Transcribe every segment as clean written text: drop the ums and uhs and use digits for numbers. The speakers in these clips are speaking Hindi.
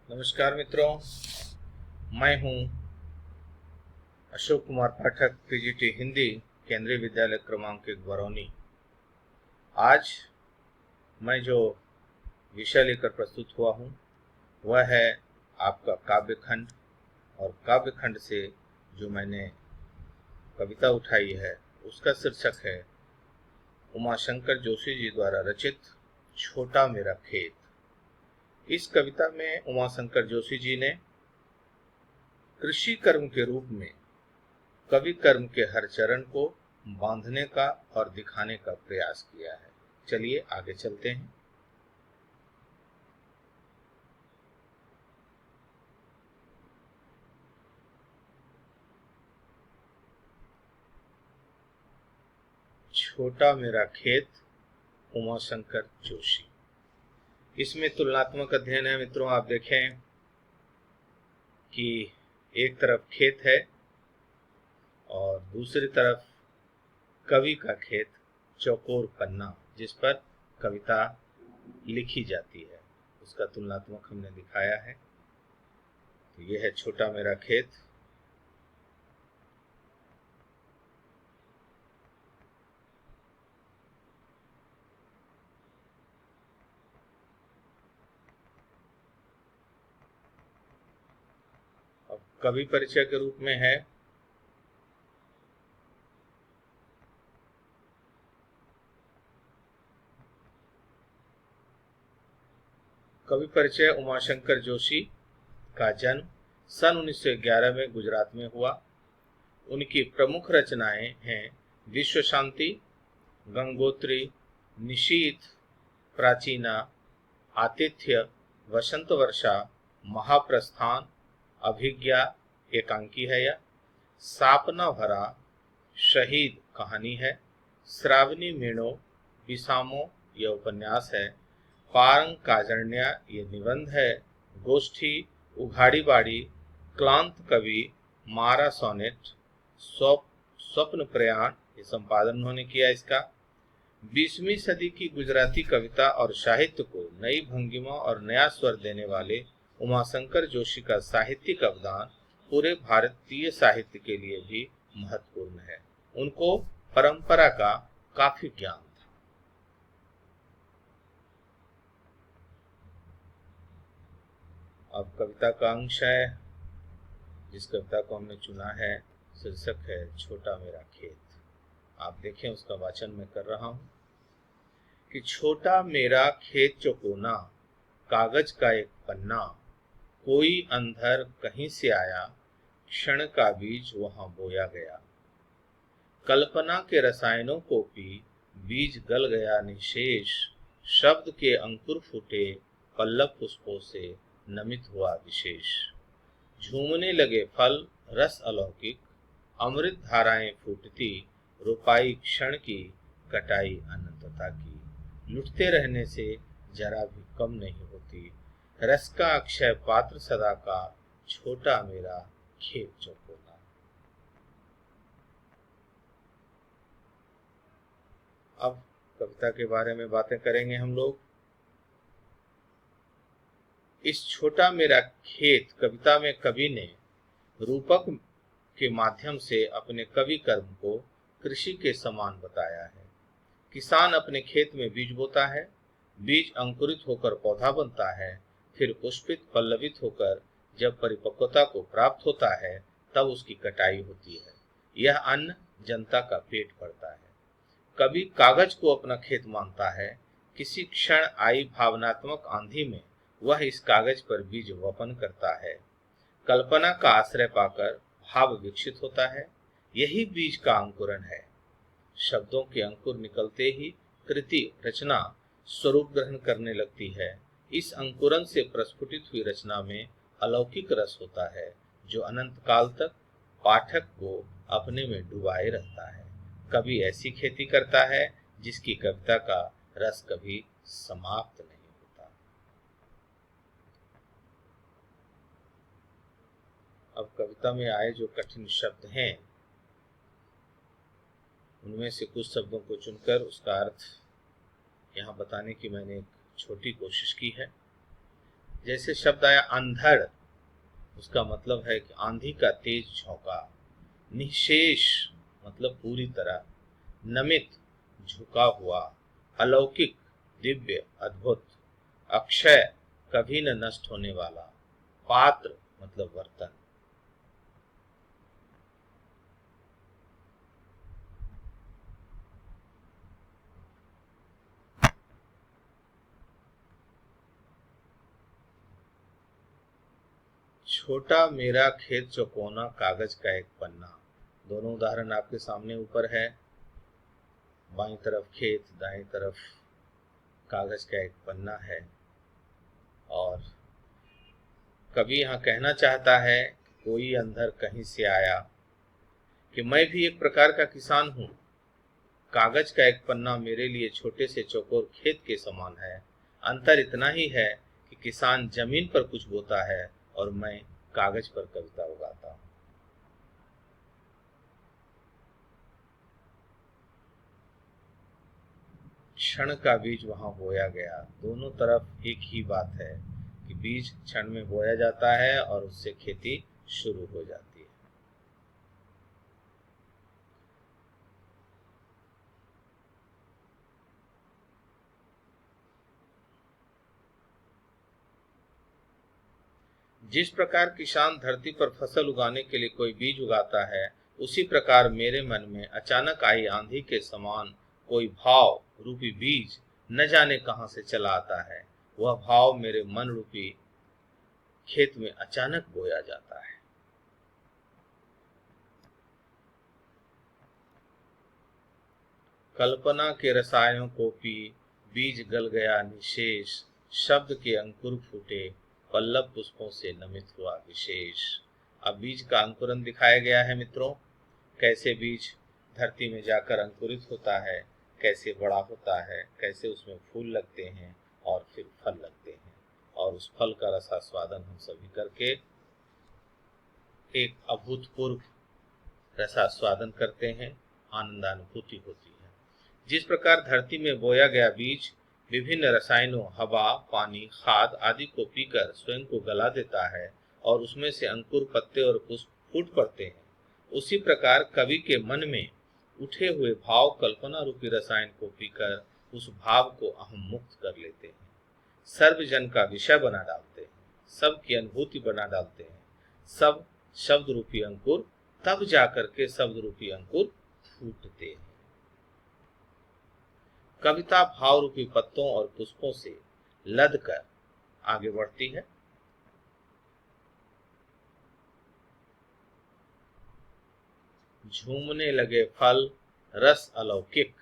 नमस्कार मित्रों, मैं हूं अशोक कुमार पाठक, पीजीटी हिंदी, केंद्रीय विद्यालय क्रमांक 1 बरौनी। आज मैं जो विषय लेकर प्रस्तुत हुआ हूं वह है आपका काव्य खंड। और काव्य खंड से जो मैंने कविता उठाई है उसका शीर्षक है उमाशंकर जोशी जी द्वारा रचित छोटा मेरा खेत। इस कविता में उमाशंकर जोशी जी ने कृषि कर्म के रूप में कवि कर्म के हर चरण को बांधने का और दिखाने का प्रयास किया है। चलिए आगे चलते हैं। छोटा मेरा खेत, उमाशंकर जोशी। इसमें तुलनात्मक अध्ययन है मित्रों। आप देखें कि एक तरफ खेत है और दूसरी तरफ कवि का खेत, चौकोर पन्ना जिस पर कविता लिखी जाती है, उसका तुलनात्मक हमने दिखाया है। तो यह है छोटा मेरा खेत। अब कवि परिचय के रूप में है कवि परिचय। उमाशंकर जोशी का जन्म सन 1911 में गुजरात में हुआ। उनकी प्रमुख रचनाएं हैं विश्व शांति, गंगोत्री, निशीथ, प्राचीना, आतिथ्य, वसंत वर्षा, महाप्रस्थान, अभिज्ञा एकांकी है यह, सापना भरा, शहीद कहानी है, श्रावणी मीणो, विसामो यह उपन्यास है, पारंग काजरण्या ये निबंध है, गोष्ठी, उघाड़ी बाड़ी, क्लांत कवि, मारा सोनेट, स्वप्न प्रयाण ये संपादन उन्होंने किया इसका। 20वीं सदी की गुजराती कविता और साहित्य को नई भंगिमा और नया स्वर देने वाले उमाशंकर जोशी का साहित्यिक अवदान पूरे भारतीय साहित्य के लिए भी महत्वपूर्ण है। उनको परंपरा का काफी ज्ञान था। अब कविता का अंश है जिस कविता को हमने चुना है, शीर्षक है छोटा मेरा खेत। आप देखें, उसका वाचन मैं कर रहा हूं कि छोटा मेरा खेत चौकोना, कागज का एक पन्ना, कोई अंधर कहीं से आया, क्षण का बीज वहां बोया गया, कल्पना के रसायनों को पी बीज गल गया निशेष, शब्द के अंकुर फूटे पल्लव पुष्पों से नमित हुआ विशेष, झूमने लगे फल रस अलौकिक, अमृत धाराएं फूटती, रुपाई क्षण की, कटाई अनंतता की, लुटते रहने से जरा भी कम नहीं होती, रस का अक्षय पात्र सदा का, छोटा मेरा खेत चौकोना। अब कविता के बारे में बातें करेंगे हम लोग। इस छोटा मेरा खेत कविता में कवि ने रूपक के माध्यम से अपने कवि कर्म को कृषि के समान बताया है। किसान अपने खेत में बीज बोता है, बीज अंकुरित होकर पौधा बनता है, फिर पुष्पित पल्लवित होकर जब परिपक्वता को प्राप्त होता है तब उसकी कटाई होती है। यह अन्न जनता का पेट भरता है। कवि कागज को अपना खेत मानता है। किसी क्षण आई भावनात्मक आंधी में वह इस कागज पर बीज वपन करता है। कल्पना का आश्रय पाकर भाव विकसित होता है। यही बीज का अंकुरण है। शब्दों के अंकुर निकलते ही कृति रचना स्वरूप ग्रहण करने लगती है। इस अंकुरन से प्रस्फुटित हुई रचना में अलौकिक रस होता है जो अनंत काल तक पाठक को अपने में डुबाए रहता है। कवि ऐसी खेती करता है जिसकी कविता का रस कभी समाप्त नहीं होता। अब कविता में आए जो कठिन शब्द हैं उनमें से कुछ शब्दों को चुनकर उसका अर्थ यहाँ बताने की मैंने एक छोटी कोशिश की है। जैसे शब्द आया अंधड़, उसका मतलब है कि आंधी का तेज झोंका। निशेष मतलब पूरी तरह। नमित झुका हुआ। अलौकिक दिव्य अद्भुत। अक्षय कभी न नष्ट होने वाला। पात्र मतलब बर्तन। छोटा मेरा खेत चौकोना कागज का एक पन्ना। दोनों उदाहरण आपके सामने ऊपर है। बाईं तरफ खेत, दाईं तरफ कागज का एक पन्ना है। और कवि यहाँ कहना चाहता है कोई अंधर कहीं से आया कि मैं भी एक प्रकार का किसान हूँ। कागज का एक पन्ना मेरे लिए छोटे से चौकोर खेत के समान है। अंतर इतना ही है कि किसान जमीन पर कुछ बोता है और मैं कागज पर कविता उगाता हूँ। क्षण का बीज वहां बोया गया। दोनों तरफ एक ही बात है कि बीज क्षण में बोया जाता है और उससे खेती शुरू हो जाती है। जिस प्रकार किसान धरती पर फसल उगाने के लिए कोई बीज उगाता है, उसी प्रकार मेरे मन में अचानक आई आंधी के समान कोई भाव रूपी बीज न जाने कहां से चला आता है। वह भाव मेरे मन रूपी खेत में अचानक बोया जाता है। कल्पना के रसायनों को पी बीज गल गया निशेष। शब्द के अंकुर फूटे पल्लव पुष्पों से नमित हुआ विशेष। अब बीज का अंकुरन दिखाया गया है मित्रों। कैसे बीज धरती में जाकर अंकुरित होता है, कैसे बड़ा होता है, कैसे उसमें फूल लगते हैं और फिर फल लगते हैं, और उस फल का रसास्वादन हम सभी करके एक अभूतपूर्व रसास्वादन करते हैं, आनंदानुभूति होती है। जिस प्रकार धरती में बोया गया बीज विभिन्न रसायनों, हवा, पानी, खाद आदि को पीकर स्वयं को गला देता है और उसमें से अंकुर, पत्ते और पुष्प फूट पड़ते हैं, उसी प्रकार कवि के मन में उठे हुए भाव कल्पना रूपी रसायन को पीकर उस भाव को अहम मुक्त कर लेते हैं, सर्वजन का विषय बना डालते हैं, सबकी अनुभूति बना डालते हैं। सब शब्द रूपी अंकुर तब जाकर के शब्द रूपी अंकुर फूटते हैं। कविता भाव रूपी पत्तों और पुष्पों से लद कर आगे बढ़ती है। झूमने लगे फल रस अलौकिक।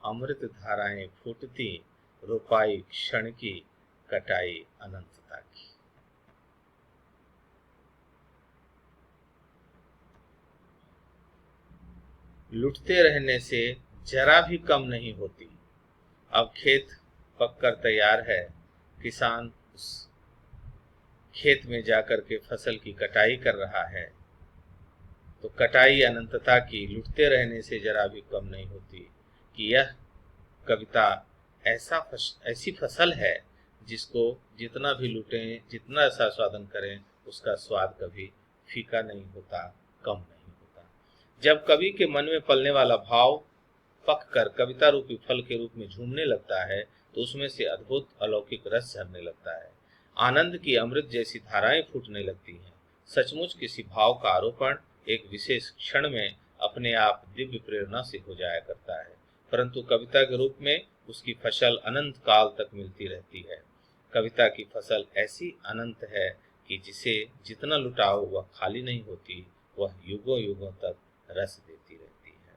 अमृत धाराएं फूटती रोपाई क्षण की कटाई अनंतता की। लुटते रहने से जरा भी कम नहीं होती। अब खेत पककर तैयार है। किसान उस खेत में जाकर के फसल की कटाई कर रहा है, तो कटाई अनंतता की, लुटते रहने से जरा भी कम नहीं होती। कि यह कविता ऐसी फसल है जिसको जितना भी लुटें, जितना आस्वादन करें, उसका स्वाद कभी फीका नहीं होता, कम नहीं होता। जब कवि के मन में पलने वाला भाव पक कर कविता रूपी फल के रूप में झूमने लगता है, तो उसमें से अद्भुत अलौकिक रस झरने लगता है। आनंद की अमृत जैसी धाराएं फूटने लगती हैं। सचमुच किसी भाव का आरोपण एक विशेष क्षण में अपने आप दिव्य प्रेरणा से हो जाया करता है, परंतु कविता के रूप में उसकी फसल अनंत काल तक मिलती रहती है। कविता की फसल ऐसी अनंत है कि जिसे जितना लुटाओ वह खाली नहीं होती, वह युगों युगों तक रस देती रहती है।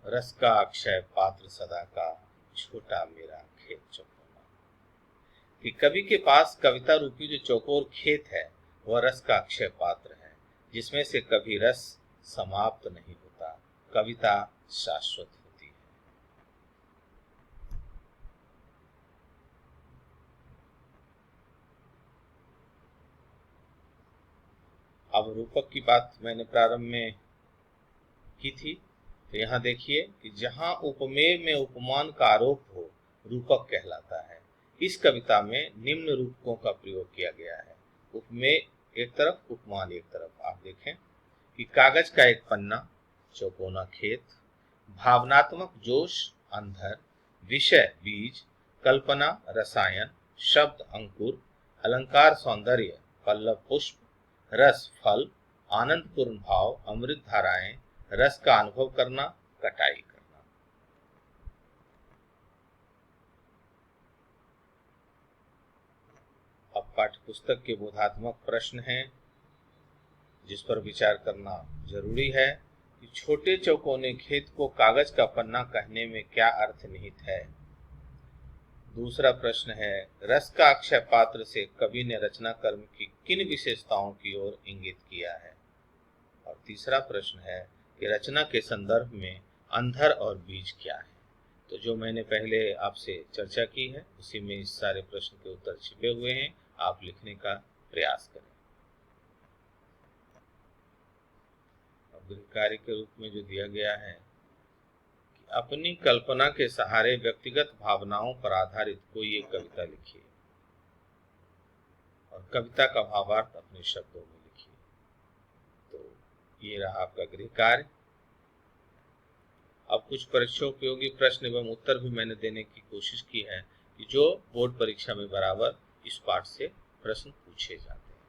रस का अक्षय पात्र सदा का, छोटा मेरा खेत चौकोना। कि कवि के पास कविता रूपी जो चौकोर खेत है, वह रस का अक्षय पात्र है, जिसमें से कभी रस समाप्त नहीं होता। कविता शाश्वत होती है। अब रूपक की बात मैंने प्रारंभ में की थी, तो यहाँ देखिए कि जहां उपमेय में उपमान का आरोप हो, रूपक कहलाता है। इस कविता में निम्न रूपकों का प्रयोग किया गया है। उपमेय एक तरफ, उपमान एक तरफ। आप देखें कि कागज का एक पन्ना, चौकोना खेत, भावनात्मक जोश अंधर, विषय बीज, कल्पना रसायन, शब्द अंकुर, अलंकार सौंदर्य, पल्लव पुष्प, रस फल, आनंदपूर्ण भाव, अमृत धाराएं, रस का अनुभव करना, कटाई करना। अब पाठ्य पुस्तक के बोधात्मक प्रश्न हैं जिस पर विचार करना जरूरी है कि छोटे चौकोने खेत को कागज का पन्ना कहने में क्या अर्थ निहित है। दूसरा प्रश्न है, रस का अक्षय पात्र से कवि ने रचना कर्म की किन विशेषताओं की ओर इंगित किया है। और तीसरा प्रश्न है कि रचना के संदर्भ में अंधर और बीज क्या है। तो जो मैंने पहले आपसे चर्चा की है उसी में इस सारे प्रश्न के उत्तर छिपे हुए हैं। आप लिखने का प्रयास करें। अब गृह कार्य के रूप में जो दिया गया है कि अपनी कल्पना के सहारे व्यक्तिगत भावनाओं पर आधारित कोई एक कविता लिखिए और कविता का भावार्थ अपने शब्दों में लिखिए। तो ये रहा आपका गृह कार्य। अब कुछ परीक्षोपयोगी प्रश्न एवं उत्तर भी मैंने देने की कोशिश की है कि जो बोर्ड परीक्षा में बराबर इस पाठ से प्रश्न पूछे जाते हैं।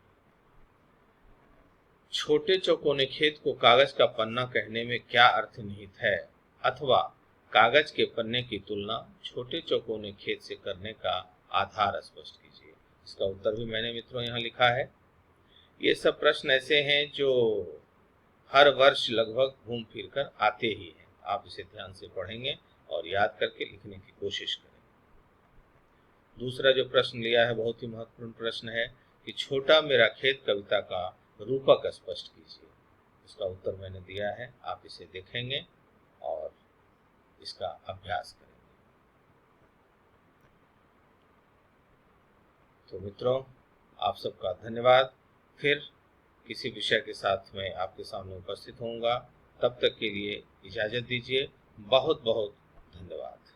छोटे चौकोने खेत को कागज का पन्ना कहने में क्या अर्थ निहित है, अथवा कागज के पन्ने की तुलना छोटे चौकोने खेत से करने का आधार स्पष्ट कीजिए। इसका उत्तर भी मैंने मित्रों यहाँ लिखा है। ये सब प्रश्न ऐसे हैं जो हर वर्ष लगभग घूम फिर कर आते ही हैं। आप इसे ध्यान से पढ़ेंगे और याद करके लिखने की कोशिश करें। दूसरा जो प्रश्न लिया है बहुत ही महत्वपूर्ण प्रश्न है कि छोटा मेरा खेत कविता का रूपक स्पष्ट कीजिए। इसका उत्तर मैंने दिया है, आप इसे देखेंगे और इसका अभ्यास करेंगे। तो मित्रों, आप सबका धन्यवाद। फिर किसी विषय के साथ मैं आपके सामने उपस्थित होऊंगा। तब तक के लिए इजाजत दीजिए। बहुत बहुत धन्यवाद।